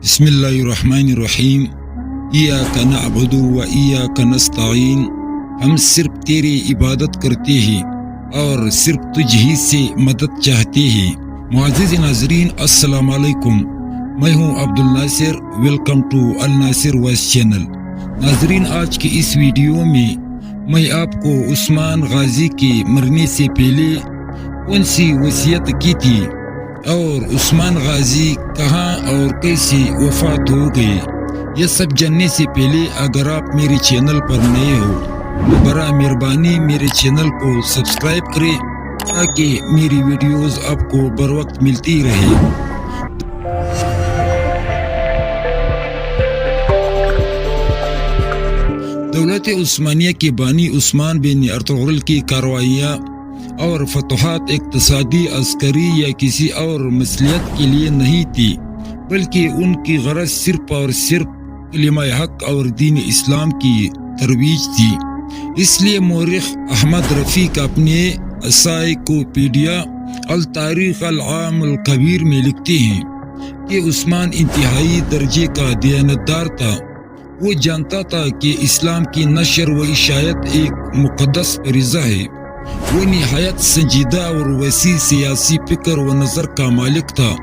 بسم اللہ الرحمن الرحیم ایاک نعبد و ایاک نستعین، ہم صرف تیری عبادت کرتے ہیں اور صرف تجھ ہی سے مدد چاہتے ہیں۔ معزز ناظرین السلام علیکم، میں ہوں عبد الناصر، ویلکم ٹو الناصر وائس چینل۔ ناظرین، آج کی اس ویڈیو میں آپ کو عثمان غازی کے مرنے سے پہلے کون سی وصیت کی تھی اور عثمان غازی کہاں اور کیسے وفات ہو گئے، یہ سب جاننے سے پہلے اگر آپ میرے چینل پر نئے ہو تو برائے مہربانی میرے چینل کو سبسکرائب کریں تاکہ میری ویڈیوز آپ کو بر وقت ملتی رہے۔ دولت عثمانیہ کے بانی عثمان بن ارطغرل کی کارروائیاں اور فتوحات اقتصادی، عسکری یا کسی اور مصلحت کے لیے نہیں تھی، بلکہ ان کی غرض صرف اور صرف کلمہ حق اور دین اسلام کی ترویج تھی۔ اس لیے مورخ احمد رفیق اپنے انسائکلوپیڈیا التاریخ العام الکبیر میں لکھتے ہیں کہ عثمان انتہائی درجے کا دیانتدار تھا۔ وہ جانتا تھا کہ اسلام کی نشر و اشاعت ایک مقدس فریضہ ہے۔ وہ نہایت سنجیدہ اور وسیع سیاسی فکر و نظر کا مالک تھا۔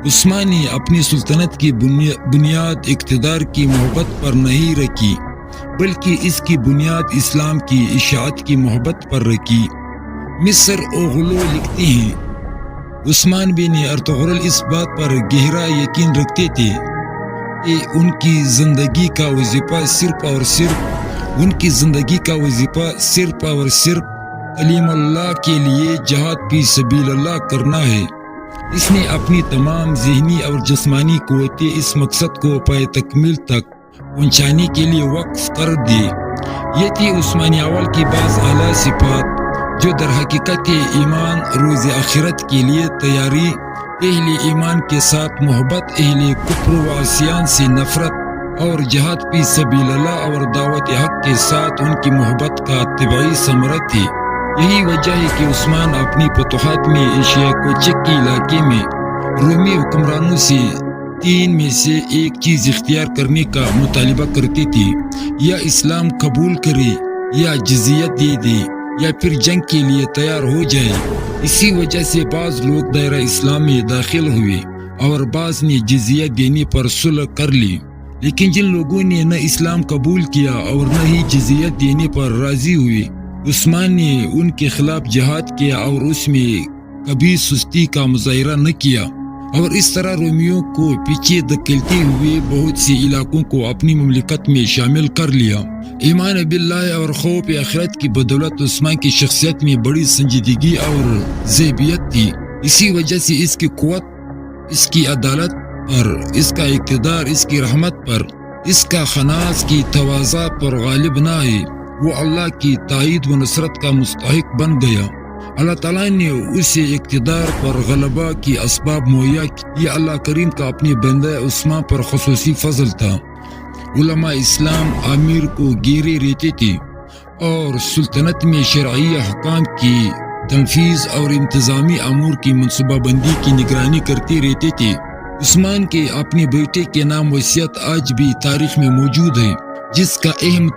عثمان نے اپنی سلطنت کی بنیاد اقتدار کی محبت پر نہیں رکھی، بلکہ اس کی بنیاد اسلام کی اشاعت کی محبت پر رکھی۔ مصر اوغلو لکھتے ہیں، عثمان بن ارطغرل اس بات پر گہرا یقین رکھتے تھے کہ ان کی زندگی کا وظیفہ صرف اور صرف کلیم اللہ کے لیے جہاد فی سبیل اللہ کرنا ہے۔ اس نے اپنی تمام ذہنی اور جسمانی قوتیں اس مقصد کو پائے تکمیل تک پہنچانے کے لیے وقف کر دی۔ یہ تھی عثمانی اول کی بعض اعلیٰ صفات جو در حقیقت ایمان، روز آخرت کے لیے تیاری، اہل ایمان کے ساتھ محبت، اہل کفر و عصیان سے نفرت اور جہاد فی سبیل اللہ اور دعوت حق کے ساتھ ان کی محبت کا طبعی ثمرہ تھی۔ یہی وجہ ہے کہ عثمان اپنی فتوحات میں ایشیا کوچک کے علاقے میں رومی حکمرانوں سے تین میں سے ایک چیز اختیار کرنے کا مطالبہ کرتے تھے، یا اسلام قبول کرے، یا جزیت دے دے، یا پھر جنگ کے لیے تیار ہو جائے۔ اسی وجہ سے بعض لوگ دائرہ اسلام میں داخل ہوئے اور بعض نے جزیت دینے پر صلح کر لی، لیکن جن لوگوں نے نہ اسلام قبول کیا اور نہ ہی جزیت دینے پر راضی ہوئے، عثمان نے ان کے خلاف جہاد کیا اور اس میں کبھی سستی کا مظاہرہ نہ کیا، اور اس طرح رومیوں کو پیچھے دھکیلتے ہوئے بہت سے علاقوں کو اپنی مملکت میں شامل کر لیا۔ ایمان باللہ اور خوف آخرت کی بدولت عثمان کی شخصیت میں بڑی سنجیدگی اور ذہبیت تھی۔ اسی وجہ سے اس کی قوت اس کی عدالت پر، اس کا اقتدار اس کی رحمت پر، اس کا خناس کی تواضع پر غالب نہ ہے۔ وہ اللہ کی تائید و نصرت کا مستحق بن گیا۔ اللہ تعالیٰ نے اسے اقتدار پر غلبہ کی اسباب مہیا کی۔ یہ اللہ کریم کا اپنے بندہ عثمان پر خصوصی فضل تھا۔ علماء اسلام امیر کو گھیرے رہتے تھے اور سلطنت میں شرعی احکام کی تنفیذ اور انتظامی امور کی منصوبہ بندی کی نگرانی کرتے رہتے تھے۔ عثمان کے اپنے بیٹے کے نام وصیت آج بھی تاریخ میں موجود ہے، جس کا ہم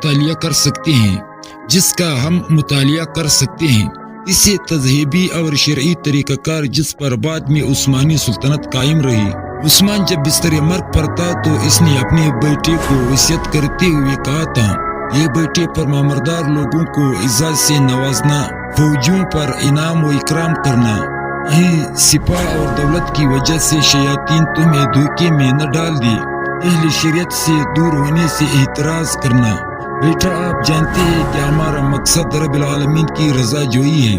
مطالعہ کر سکتے ہیں۔ اسے تذہیبی اور شرعی طریقہ کار جس پر بعد میں عثمانی سلطنت قائم رہی۔ عثمان جب بستر مرگ پر تھا تو اس نے اپنے بیٹے کو وصیت کرتے ہوئے کہا تھا، یہ بیٹے پر مامردار لوگوں کو عزت سے نوازنا، فوجیوں پر انعام و اکرام کرنا، کہیں سپاہ اور دولت کی وجہ سے شیاطین تمہیں دھوکے میں نہ ڈال دے، اہل شریعت سے دور ہونے سے احتراز کرنا۔ بیٹا، آپ جانتے ہیں کہ ہمارا مقصد رب العالمین کی رضا جوئی ہے،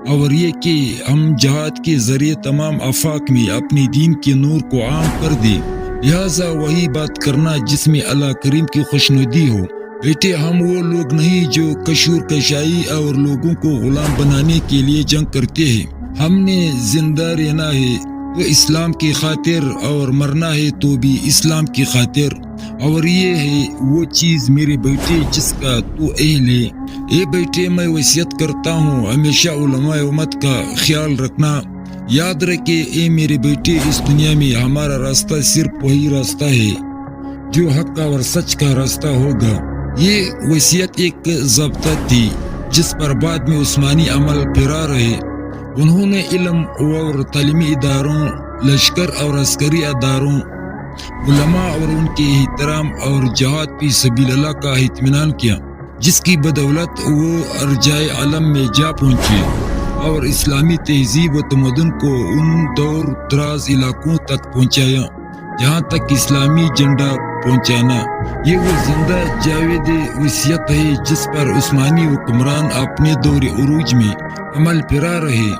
اور یہ کہ ہم جہاد کے ذریعے تمام آفاق میں اپنے دین کے نور کو عام کر دیں، لہٰذا وہی بات کرنا جس میں اللہ کریم کی خوشنودی ہو۔ بیٹے، ہم وہ لوگ نہیں جو کشور کشائی اور لوگوں کو غلام بنانے کے لیے جنگ کرتے ہیں۔ ہم نے زندہ رہنا ہے تو اسلام کی خاطر اور مرنا ہے تو بھی اسلام کی خاطر، اور یہ ہے وہ چیز میرے بیٹے جس کا تو اہل ہے۔ اے بیٹے، میں وصیت کرتا ہوں ہمیشہ علماء امت کا خیال رکھنا، یاد رکھے اے میرے بیٹے، اس دنیا میں ہمارا راستہ صرف وہی راستہ ہے جو حق اور سچ کا راستہ ہوگا۔ یہ وصیت ایک ضابطہ تھی جس پر بعد میں عثمانی عمل پیرا رہے۔ انہوں نے علم اور تعلیمی اداروں، لشکر اور عسکری اداروں، علماء اور ان کے احترام اور جہاد فی سبیل اللہ کا اطمینان کیا، جس کی بدولت وہ ارجائے عالم میں جا پہنچے اور اسلامی تہذیب و تمدن کو ان دور دراز علاقوں تک پہنچایا جہاں تک اسلامی جھنڈا پہنچانا۔ یہ وہ زندہ جاوید وصیت ہے جس پر عثمانی حکمران اپنے دور عروج میں عمل پیرا رہے۔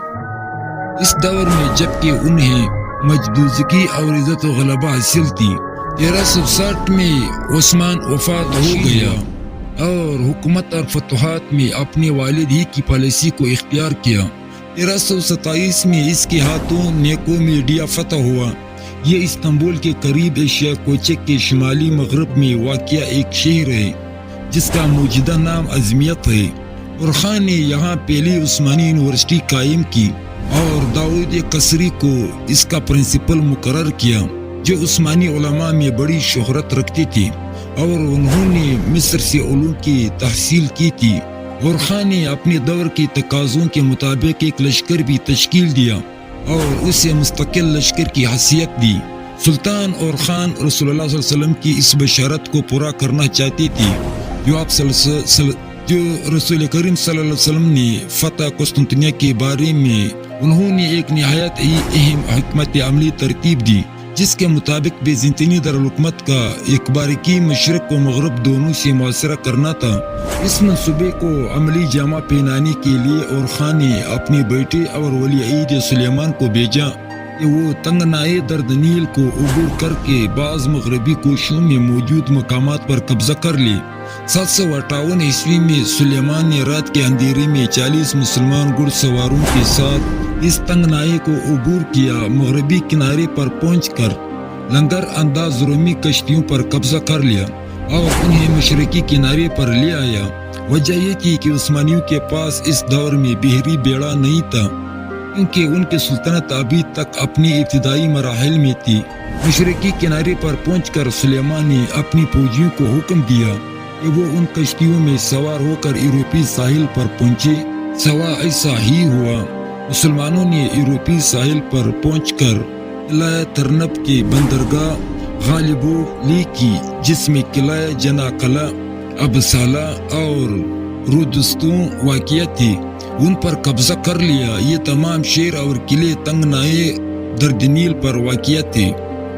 اس دور میں جبکہ انہیں مجدوزگی اور عزت و غلبہ حاصل تھی، 1360 میں عثمان وفات ہو گیا اور حکومت اور فتوحات میں اپنے والد ہی کی پالیسی کو اختیار کیا۔ 1327 میں اس کے ہاتھوں نیکومیڈیا فتح ہوا۔ یہ استنبول کے قریب ایشیا کوچک کے شمالی مغرب میں واقع ایک شہر ہے جس کا موجودہ نام عظمیت ہے۔ اورخان نے یہاں پہلی عثمانی یونیورسٹی قائم کی اور داؤد قصری کو اس کا پرنسپل مقرر کیا، جو عثمانی علماء میں بڑی شہرت رکھتے تھے اور انہوں نے مصر سے علوم کی تحصیل کی تھی۔ اورخان نے اپنے دور کے تقاضوں کے مطابق ایک لشکر بھی تشکیل دیا اور اسے مستقل لشکر کی حیثیت دی۔ سلطان اورخان رسول اللہ صلی اللہ علیہ وسلم کی اس بشارت کو پورا کرنا چاہتے تھے جو رسول کریم صلی اللہ علیہ وسلم نے فتح قسطنطنیہ کے بارے میں انہوں نے ایک نہایت ہی اہم حکمت عملی ترتیب دی، جس کے مطابق بیزنطینی دارالحکومت کا اقبار کی مشرق و مغرب دونوں سے معاصرہ کرنا تھا۔ اس منصوبے کو عملی جامہ پہنانے کے لیے اورخان نے اپنے بیٹے اور ولی عہد سلیمان کو بھیجا کہ وہ تنگنائے درد نیل کو عبور کر کے بعض مغربی کوشوں میں موجود مقامات پر قبضہ کر لے۔ 758 عیسوی میں سلیمان نے رات کے اندھیرے میں 40 مسلمان گھڑ سواروں کے ساتھ اس تنگنائے کو عبور کیا۔ مغربی کنارے پر پہنچ کر لنگر انداز رومی کشتیوں پر قبضہ کر لیا اور انہیں مشرقی کنارے پر لے آیا۔ وجہ یہ تھی کہ عثمانیوں کے پاس اس دور میں بحری بیڑا نہیں تھا، کیونکہ ان کی سلطنت ابھی تک اپنی ابتدائی مراحل میں تھی۔ مشرقی کنارے پر پہنچ کر سلیمان نے اپنی فوجیوں کو حکم دیا کہ وہ ان کشتیوں میں سوار ہو کر یورپی ساحل پر پہنچے۔ سوا ایسا ہی ہوا۔ مسلمانوں نے یورپی ساحل پر پہنچ کر قلعہ ترنب کی بندرگاہ غالبو لی کی، جس میں قلعہ جنا قلعہ، ابسالہ اور رودستوں واقع تھی، ان پر قبضہ کر لیا۔ یہ تمام شہر اور قلعے تنگنائے درد نیل پر واقع تھے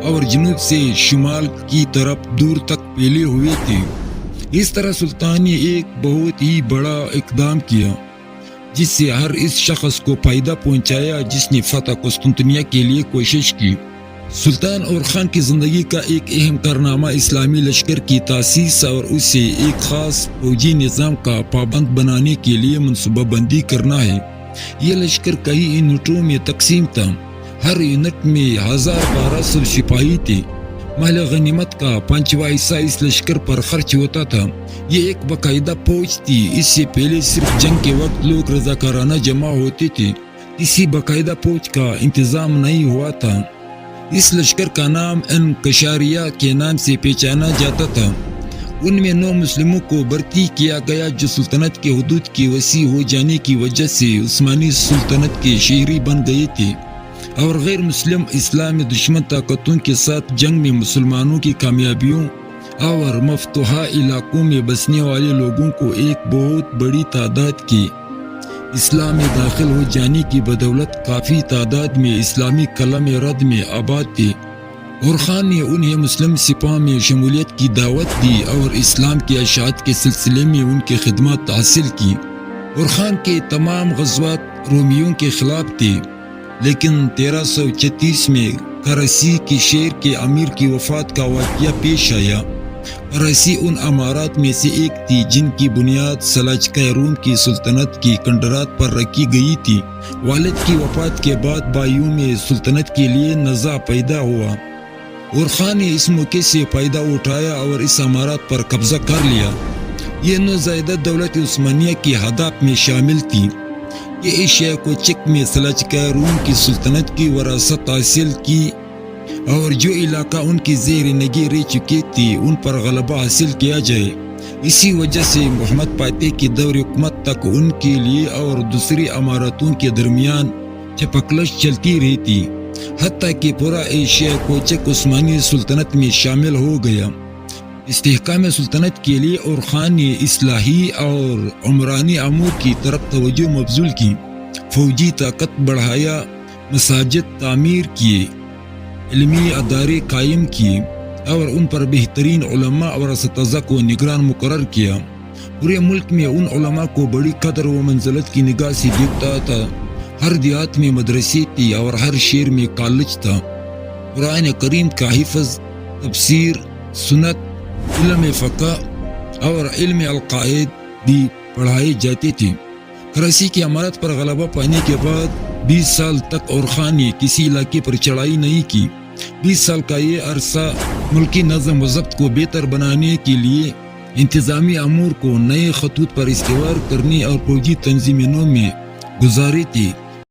اور جنوب سے شمال کی طرف دور تک پھیلے ہوئے تھے۔ اس طرح سلطان نے ایک بہت ہی بڑا اقدام کیا جس سے ہر اس شخص کو فائدہ پہنچایا جس نے فتح قسطنطنیہ کے لیے کوشش کی۔ سلطان اورخان کی زندگی کا ایک اہم کارنامہ اسلامی لشکر کی تاسیس اور اسے ایک خاص فوجی نظام کا پابند بنانے کے لیے منصوبہ بندی کرنا ہے۔ یہ لشکر کئی یونٹوں میں تقسیم تھا، ہر یونٹ میں 1200 سپاہی تھے۔ مال غنیمت کا 5واں حصہ اس لشکر پر خرچ ہوتا تھا۔ یہ ایک باقاعدہ فوج تھی۔ اس سے پہلے صرف جنگ کے وقت لوگ رضاکارانہ جمع ہوتے تھے، کسی باقاعدہ فوج کا انتظام نہیں ہوا تھا۔ اس لشکر کا نام انکشاریہ کے نام سے پہچانا جاتا تھا۔ ان میں 9 مسلموں کو بھرتی کیا گیا جو سلطنت کے حدود کے وسیع ہو جانے کی وجہ سے عثمانی سلطنت کے شہری بن گئے تھے، اور غیر مسلم اسلام دشمن طاقتوں کے ساتھ جنگ میں مسلمانوں کی کامیابیوں اور مفتوحہ علاقوں میں بسنے والے لوگوں کو ایک بہت بڑی تعداد کے اسلام میں داخل ہو جانے کی بدولت کافی تعداد میں اسلامی قلم رد میں آباد تھے۔ اورخان نے انہیں مسلم سپاہ میں شمولیت کی دعوت دی اور اسلام کی اشاعت کے سلسلے میں ان کی خدمات حاصل کی۔ اورخان کے تمام غزوات رومیوں کے خلاف تھے، لیکن 1336 میں کراسی کے شہر کے امیر کی وفات کا واقعہ پیش آیا۔ کراسی ان امارات میں سے ایک تھی جن کی بنیاد سلاجقہ روم کی سلطنت کی کنڈرات پر رکھی گئی تھی۔ والد کی وفات کے بعد بھائیوں میں سلطنت کے لیے نزاع پیدا ہوا۔ اورخان نے اس موقع سے فائدہ اٹھایا اور اس امارات پر قبضہ کر لیا۔ یہ نوزائیدہ دولت عثمانیہ کے اہداف میں شامل تھی۔ یہ ایشیا کو چک میں سلج کر روم کی سلطنت کی وراثت حاصل کی اور جو علاقہ ان کی زیر نگی رہ چکے تھے ان پر غلبہ حاصل کیا جائے۔ اسی وجہ سے محمد فاتح کی دور حکومت تک ان کے لیے اور دوسری اماراتوں کے درمیان چپکلش چلتی رہی تھی، حتیٰ کہ پورا ایشیا کوچک عثمانی سلطنت میں شامل ہو گیا۔ استحکام سلطنت کے لیے اور خان نے اصلاحی اور عمرانی امور کی طرف توجہ مبذول کی، فوجی طاقت بڑھایا، مساجد تعمیر کیے، علمی ادارے قائم کیے اور ان پر بہترین علماء اور اساتذہ کو نگران مقرر کیا۔ پورے ملک میں ان علماء کو بڑی قدر و منزلت کی نگاہ سے دیکھتا تھا۔ ہر دیہات میں مدرسے تھی اور ہر شہر میں کالج تھا۔ قرآن کریم کا حفظ، تفسیر، سنت، علم فقہ اور علم القواعد بھی پڑھائے جاتے تھے۔ کراچی کی امارت پر غلبہ پانے کے بعد 20 سال تک اور خان نے کسی علاقے پر چڑھائی نہیں کی۔ 20 سال کا یہ عرصہ ملکی نظم و ضبط کو بہتر بنانے کے لیے انتظامی امور کو نئے خطوط پر استوار کرنے اور فوجی تنظیموں میں گزارے تھے۔